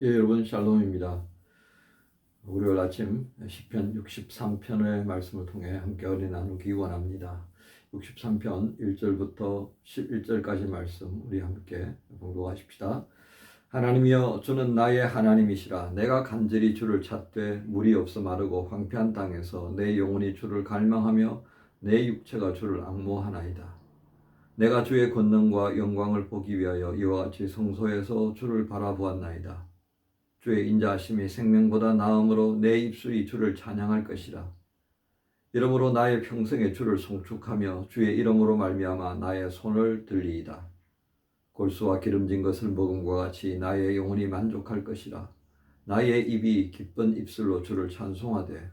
예, 여러분 샬롬입니다. 월요일 아침 시편 63편의 말씀을 통해 함께 은혜 나누기 원합니다. 63편 1절부터 11절까지 말씀 우리 함께 공독하십시다. 하나님이여, 주는 나의 하나님이시라. 내가 간절히 주를 찾되 물이 없어 마르고 황폐한 땅에서 내 영혼이 주를 갈망하며 내 육체가 주를 앙모하나이다. 내가 주의 권능과 영광을 보기 위하여 이와 같이 성소에서 주를 바라보았나이다. 주의 인자하심이 생명보다 나음으로 내 입술이 주를 찬양할 것이라. 이러므로 나의 평생에 주를 송축하며 주의 이름으로 말미암아 나의 손을 들리이다. 골수와 기름진 것을 먹음과 같이 나의 영혼이 만족할 것이라. 나의 입이 기쁜 입술로 주를 찬송하되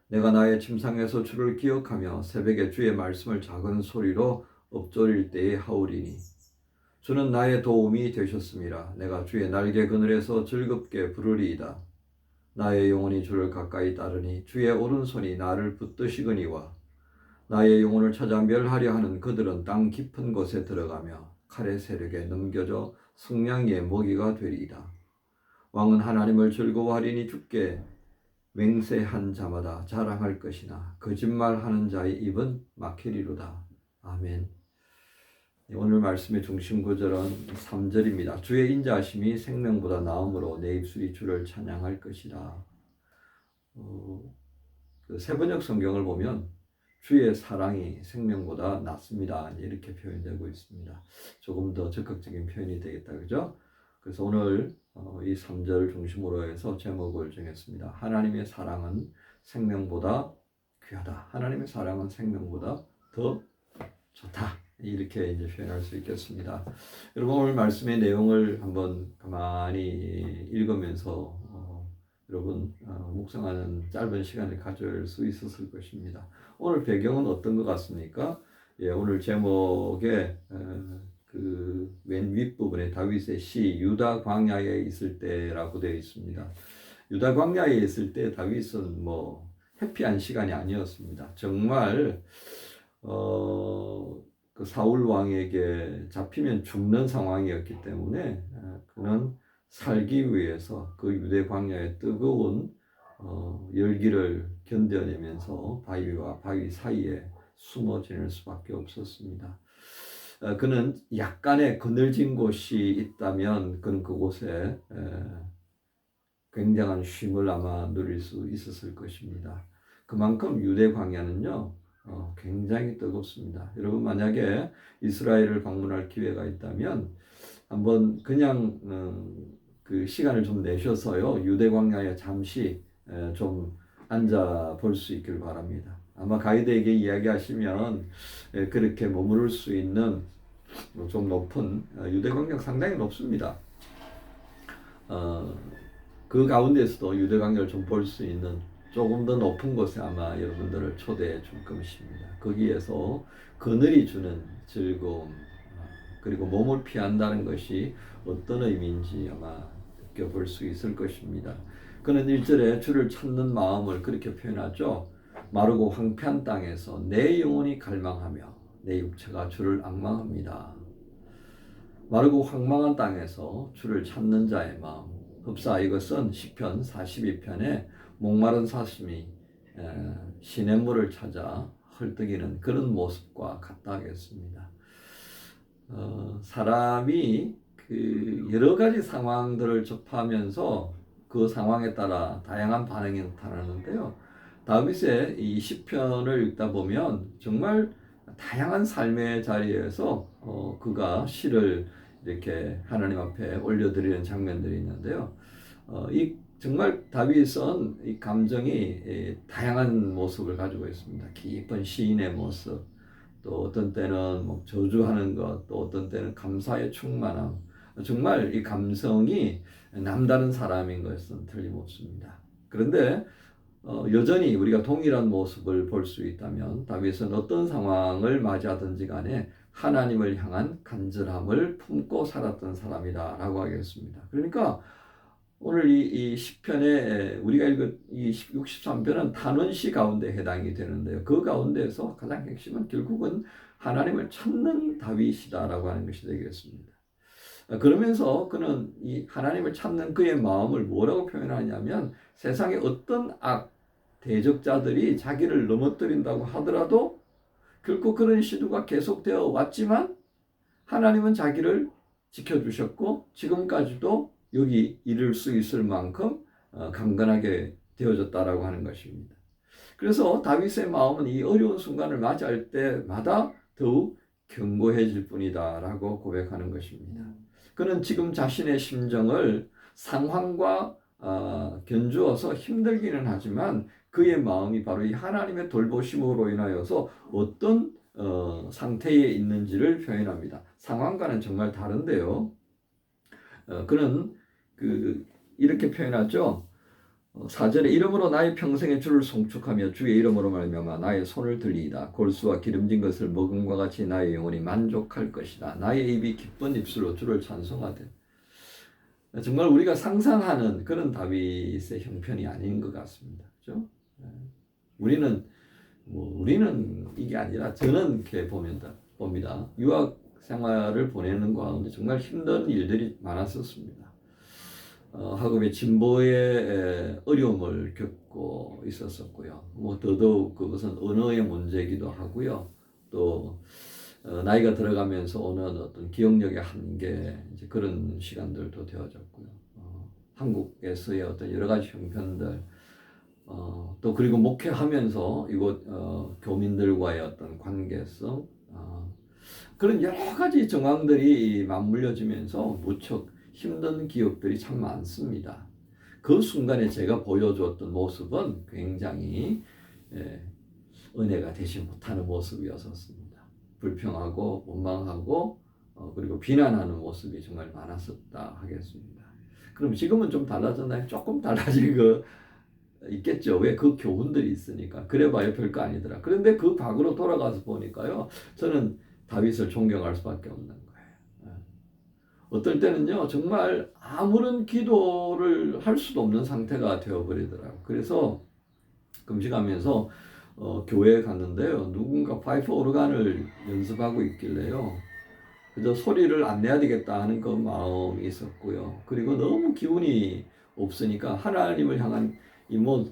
내가 나의 침상에서 주를 기억하며 새벽에 주의 말씀을 작은 소리로 엎조릴 때에 하오리니 주는 나의 도움이 되셨음이라. 내가 주의 날개 그늘에서 즐겁게 부르리이다. 나의 영혼이 주를 가까이 따르니 주의 오른손이 나를 붙드시거니와 나의 영혼을 찾아 멸하려 하는 그들은 땅 깊은 곳에 들어가며 칼의 세력에 넘겨져 승냥이의 먹이가 되리이다. 왕은 하나님을 즐거워하리니 주께 맹세한 자마다 자랑할 것이나 거짓말하는 자의 입은 막히리로다. 아멘. 오늘 말씀의 중심 구절은 3절입니다. 주의 인자하심이 생명보다 나음으로 내 입술이 주를 찬양할 것이라. 그 세번역 성경을 보면 주의 사랑이 생명보다 낫습니다, 이렇게 표현되고 있습니다. 조금 더 적극적인 표현이 되겠다, 그죠? 그래서 오늘 이 3절 중심으로 해서 제목을 정했습니다. 하나님의 사랑은 생명보다 귀하다. 하나님의 사랑은 생명보다 더 좋다. 이렇게 이제 표현할 수 있겠습니다. 여러분, 오늘 말씀의 내용을 한번 가만히 읽으면서 여러분 묵상하는 짧은 시간을 가질 수 있었을 것입니다. 오늘 배경은 어떤 것 같습니까? 예, 오늘 제목에 그 맨 윗부분에 다윗의 시 유다 광야에 있을 때라고 되어 있습니다. 유다 광야에 있을 때 다윗은 뭐 해피한 시간이 아니었습니다. 정말 그 사울 왕에게 잡히면 죽는 상황이었기 때문에 그는 살기 위해서 그 유대 광야의 뜨거운 열기를 견뎌내면서 바위와 바위 사이에 숨어 지낼 수밖에 없었습니다. 그는 약간의 그늘진 곳이 있다면 그는 그곳에 굉장한 쉼을 아마 누릴 수 있었을 것입니다. 그만큼 유대 광야는요 굉장히 뜨겁습니다. 여러분, 만약에 이스라엘을 방문할 기회가 있다면 한번 그냥 그 시간을 좀 내셔서요 유대 광야에 잠시 좀 앉아 볼 수 있길 바랍니다. 아마 가이드에게 이야기하시면 그렇게 머무를 수 있는 좀 높은 유대 광야 상당히 높습니다. 그 가운데서도 유대 광야를 좀 볼 수 있는 조금 더 높은 곳에 아마 여러분들을 초대해 줄 것입니다. 거기에서 그늘이 주는 즐거움, 그리고 몸을 피한다는 것이 어떤 의미인지 아마 느껴볼 수 있을 것입니다. 그는 1절에 주를 찾는 마음을 그렇게 표현하죠. 마르고 황폐한 땅에서 내 영혼이 갈망하며 내 육체가 주를 앙망합니다. 마르고 황망한 땅에서 주를 찾는 자의 마음. 흡사 이것은 시편 42편에 목마른 사슴이 시냇물을 찾아 헐떡이는 그런 모습과 같다 하겠습니다. 사람이 그 여러 가지 상황들을 접하면서 그 상황에 따라 다양한 반응이 나타나는데요. 다윗의 이 시편을 읽다 보면 정말 다양한 삶의 자리에서 그가 시를 이렇게 하나님 앞에 올려드리는 장면들이 있는데요. 이 정말 다윗은 이 감정이 다양한 모습을 가지고 있습니다. 깊은 시인의 모습, 또 어떤 때는 뭐 저주하는 것, 또 어떤 때는 감사의 충만함. 정말 이 감성이 남다른 사람인 것은 틀림없습니다. 그런데 여전히 우리가 동일한 모습을 볼 수 있다면 다윗은 어떤 상황을 맞이하든지 간에 하나님을 향한 간절함을 품고 살았던 사람이다라고 하겠습니다. 그러니까 오늘 이 시편에 우리가 읽은 이 63편은 탄원시 가운데 해당이 되는데요. 그 가운데서 가장 핵심은 결국은 하나님을 찾는 다윗이다라고 하는 것이 되겠습니다. 그러면서 그는 이 하나님을 찾는 그의 마음을 뭐라고 표현하냐면 세상의 어떤 대적자들이 자기를 넘어뜨린다고 하더라도 결코 그런 시도가 계속되어 왔지만 하나님은 자기를 지켜주셨고 지금까지도 여기 이를 수 있을 만큼 강건하게 되어졌다라고 하는 것입니다. 그래서 다윗의 마음은 이 어려운 순간을 맞이할 때마다 더욱 견고해질 뿐이다라고 고백하는 것입니다. 그는 지금 자신의 심정을 상황과 견주어서 힘들기는 하지만 그의 마음이 바로 이 하나님의 돌보심으로 인하여서 어떤 상태에 있는지를 표현합니다. 상황과는 정말 다른데요. 그는 이렇게 표현하죠. 4절에 이름으로 나의 평생의 주를 송축하며 주의 이름으로 말미암아 나의 손을 들리이다. 골수와 기름진 것을 먹음과 같이 나의 영혼이 만족할 것이다. 나의 입이 기쁜 입술로 주를 찬송하되. 정말 우리가 상상하는 그런 다윗의 형편이 아닌 것 같습니다. 그렇죠? 우리는 이게 아니라 저는 이렇게 봅니다. 유학 생활을 보내는 가운데 정말 힘든 일들이 많았었습니다. 학업의 진보에 어려움을 겪고 있었었고요. 더더욱 그것은 언어의 문제이기도 하고요. 또 나이가 들어가면서 오는 어떤 기억력의 한계, 이제 그런 시간들도 되어졌고요. 한국에서의 어떤 여러 가지 형편들, 또 그리고 목회하면서 이곳 교민들과의 어떤 관계성, 그런 여러 가지 정황들이 맞물려지면서 무척 힘든 기억들이 참 많습니다. 그 순간에 제가 보여주었던 모습은 굉장히 은혜가 되지 못하는 모습이었습니다. 불평하고 원망하고 그리고 비난하는 모습이 정말 많았었다 하겠습니다. 그럼 지금은 좀 달라졌나요? 조금 달라진 거 있겠죠. 왜? 그 교훈들이 있으니까. 그래봐야 별거 아니더라. 그런데 그 과거로 돌아가서 보니까요. 저는 다윗을 존경할 수밖에 없는 거예요. 어떨 때는요. 정말 아무런 기도를 할 수도 없는 상태가 되어버리더라고요. 그래서 금식하면서 교회에 갔는데요. 누군가 파이프 오르간을 연습하고 있길래요. 그저 소리를 안 내야 되겠다 하는 그 마음이 있었고요. 그리고 너무 기운이 없으니까 하나님을 향한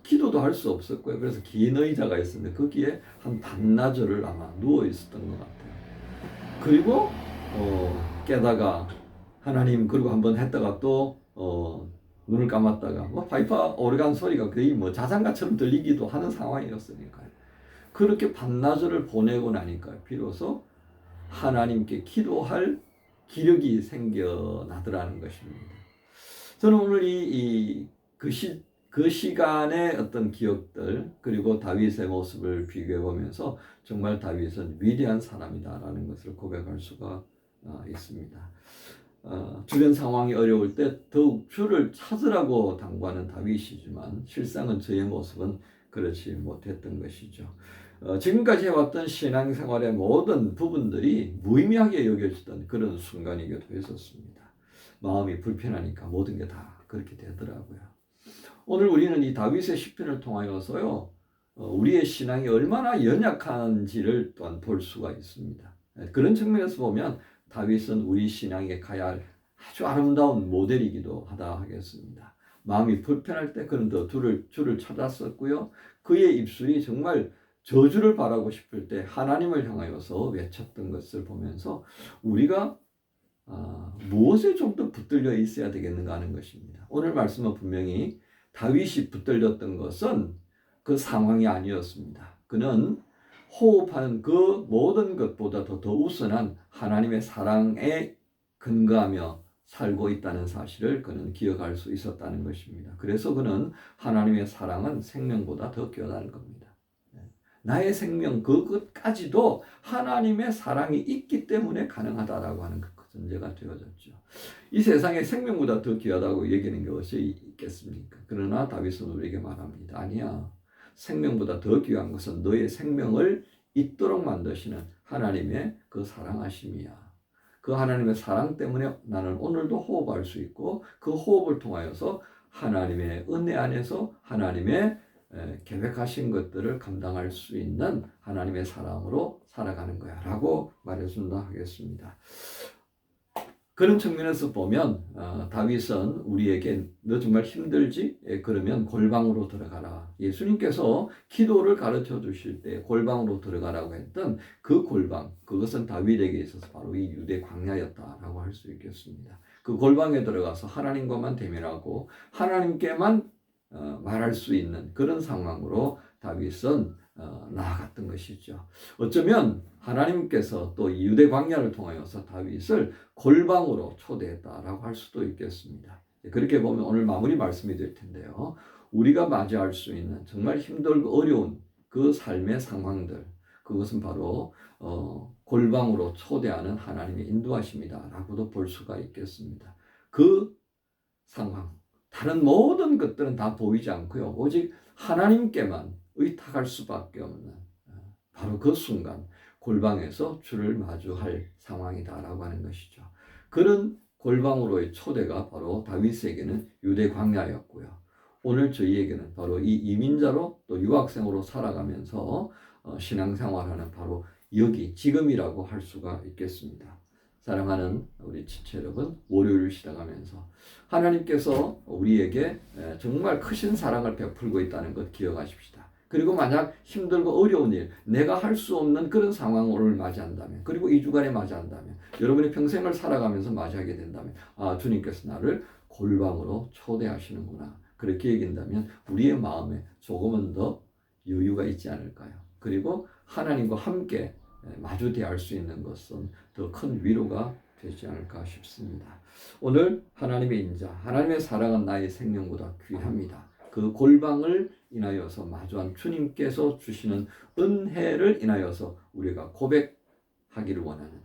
기도도 할 수 없었고요. 그래서 긴 의자가 있었는데 거기에 한 반나절을 아마 누워 있었던 것 같아요. 그리고 깨다가 하나님 그리고 한번 했다가 또 눈을 감았다가 파이프 오르간 소리가 거의 자장가처럼 들리기도 하는 상황이었으니까요. 그렇게 반나절을 보내고 나니까 비로소 하나님께 기도할 기력이 생겨나더라는 것입니다. 저는 오늘 그 시간의 어떤 기억들 그리고 다윗의 모습을 비교해 보면서 정말 다윗은 위대한 사람이다라는 것을 고백할 수가 있습니다. 주변 상황이 어려울 때 더욱 주를 찾으라고 당부하는 다윗이지만 실상은 저의 모습은 그렇지 못했던 것이죠. 지금까지 해왔던 신앙생활의 모든 부분들이 무의미하게 여겨지던 그런 순간이기도 했었습니다. 마음이 불편하니까 모든 게 다 그렇게 되더라고요. 오늘 우리는 이 다윗의 시편을 통하여서요. 우리의 신앙이 얼마나 연약한지를 또한 볼 수가 있습니다. 그런 측면에서 보면 다윗은 우리 신앙에 가야 할 아주 아름다운 모델이기도 하다 하겠습니다. 마음이 불편할 때 그는 더 주를 찾았었고요. 그의 입술이 정말 저주를 바라고 싶을 때 하나님을 향하여서 외쳤던 것을 보면서 우리가 무엇에 좀 더 붙들려 있어야 되겠는가 하는 것입니다. 오늘 말씀은 분명히 다윗이 붙들렸던 것은 그 상황이 아니었습니다. 그는 호흡하는 그 모든 것보다 더 우선한 하나님의 사랑에 근거하며 살고 있다는 사실을 그는 기억할 수 있었다는 것입니다. 그래서 그는 하나님의 사랑은 생명보다 더 귀하다는 겁니다. 나의 생명 그 끝까지도 하나님의 사랑이 있기 때문에 가능하다라고 하는 그 전제가 되어졌죠. 이 세상에 생명보다 더 귀하다고 얘기하는 것이 있겠습니까? 그러나 다윗은 우리에게 말합니다. 아니야. 생명보다 더 귀한 것은 너의 생명을 있도록 만드시는 하나님의 그 사랑하심이야. 그 하나님의 사랑 때문에 나는 오늘도 호흡할 수 있고 그 호흡을 통하여서 하나님의 은혜 안에서 하나님의 계획하신 것들을 감당할 수 있는 하나님의 사랑으로 살아가는 거야 라고 말해준다 하겠습니다. 그런 측면에서 보면 다윗은 우리에게 너 정말 힘들지? 그러면 골방으로 들어가라. 예수님께서 기도를 가르쳐 주실 때 골방으로 들어가라고 했던 그 골방, 그것은 다윗에게 있어서 바로 이 유대 광야였다라고 할 수 있겠습니다. 그 골방에 들어가서 하나님과만 대면하고 하나님께만 말할 수 있는 그런 상황으로 다윗은 나아갔던 것이죠. 어쩌면 하나님께서 또 유대 광야를 통하여서 다윗을 골방으로 초대했다라고 할 수도 있겠습니다. 그렇게 보면 오늘 마무리 말씀이 될 텐데요. 우리가 맞이할 수 있는 정말 힘들고 어려운 그 삶의 상황들, 그것은 바로 골방으로 초대하는 하나님의 인도하심이다라고도 볼 수가 있겠습니다. 그 상황, 다른 모든 것들은 다 보이지 않고요. 오직 하나님께만 의탁할 수밖에 없는 바로 그 순간 골방에서 주를 마주할 상황이다라고 하는 것이죠. 그런 골방으로의 초대가 바로 다윗에게는 유대 광야였고요. 오늘 저희에게는 바로 이 이민자로 또 유학생으로 살아가면서 신앙생활하는 바로 여기 지금이라고 할 수가 있겠습니다. 사랑하는 우리 지체 여러분, 월요일을 시작하면서 하나님께서 우리에게 정말 크신 사랑을 베풀고 있다는 것 기억하십시다. 그리고 만약 힘들고 어려운 일, 내가 할 수 없는 그런 상황을 맞이한다면, 그리고 이 주간에 맞이한다면, 여러분의 평생을 살아가면서 맞이하게 된다면, 주님께서 나를 골방으로 초대하시는구나. 그렇게 얘기한다면 우리의 마음에 조금은 더 여유가 있지 않을까요? 그리고 하나님과 함께 마주 대할 수 있는 것은 더 큰 위로가 되지 않을까 싶습니다. 오늘 하나님의 인자, 하나님의 사랑은 나의 생명보다 귀합니다. 그 골방을 인하여서 마주한 주님께서 주시는 은혜를 인하여서 우리가 고백하기를 원하는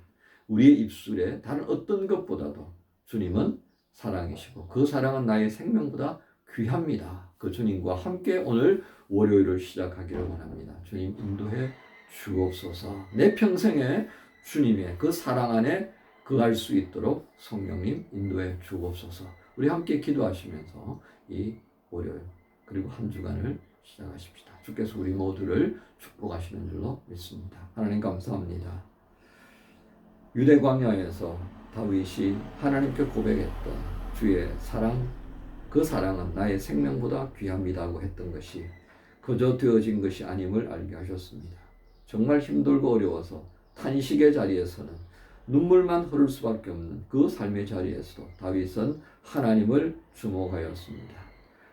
우리의 입술에 다른 어떤 것보다도 주님은 사랑이시고 그 사랑은 나의 생명보다 귀합니다. 그 주님과 함께 오늘 월요일을 시작하기를 원합니다. 주님 인도해 주옵소서. 내 평생에 주님의 그 사랑 안에 거할 수 있도록 성령님 인도해 주옵소서. 우리 함께 기도하시면서 이 월요일 그리고 한 주간을 시작하십시다. 주께서 우리 모두를 축복하시는 줄로 믿습니다. 하나님 감사합니다. 유대 광야에서 다윗이 하나님께 고백했던 주의 사랑, 그 사랑은 나의 생명보다 귀합니다고 했던 것이 그저 되어진 것이 아님을 알게 하셨습니다. 정말 힘들고 어려워서 탄식의 자리에서는 눈물만 흐를 수밖에 없는 그 삶의 자리에서도 다윗은 하나님을 주목하였습니다.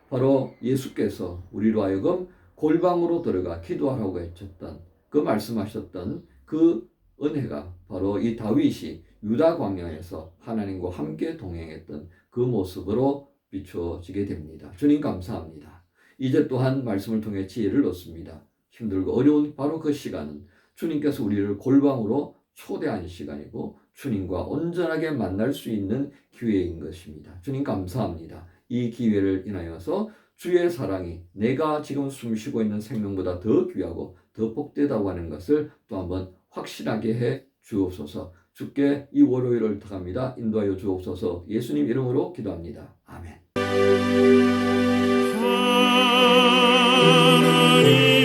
바로 예수께서 우리로 하여금 골방으로 들어가 기도하라고 외쳤던 그 말씀하셨던 그 은혜가 바로 이 다윗이 유다 광야에서 하나님과 함께 동행했던 그 모습으로 비추어지게 됩니다. 주님 감사합니다. 이제 또한 말씀을 통해 지혜를 얻습니다. 힘들고 어려운 바로 그 시간은 주님께서 우리를 골방으로 초대한 시간이고 주님과 온전하게 만날 수 있는 기회인 것입니다. 주님 감사합니다. 이 기회를 인하여서 주의 사랑이 내가 지금 숨쉬고 있는 생명보다 더 귀하고 더 복되다고 하는 것을 또 한번 확실하게 해 주옵소서. 주께 이 월요일을 부탁합니다. 인도하여 주옵소서. 예수님 이름으로 기도합니다. 아멘. 하나님의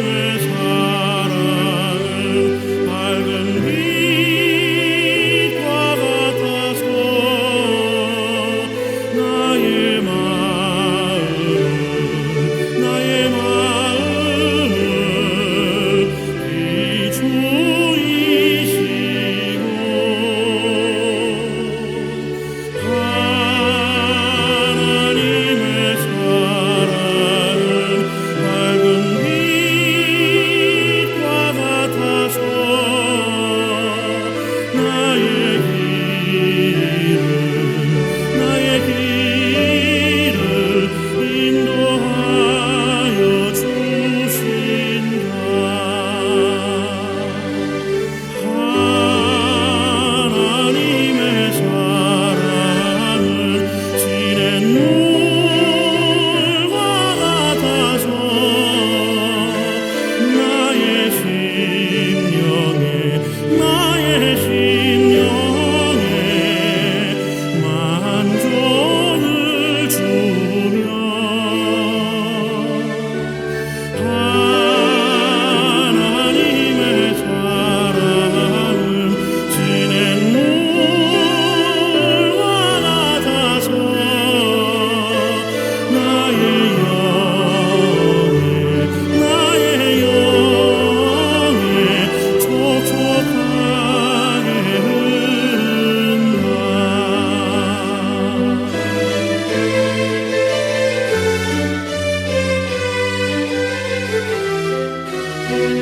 아멘.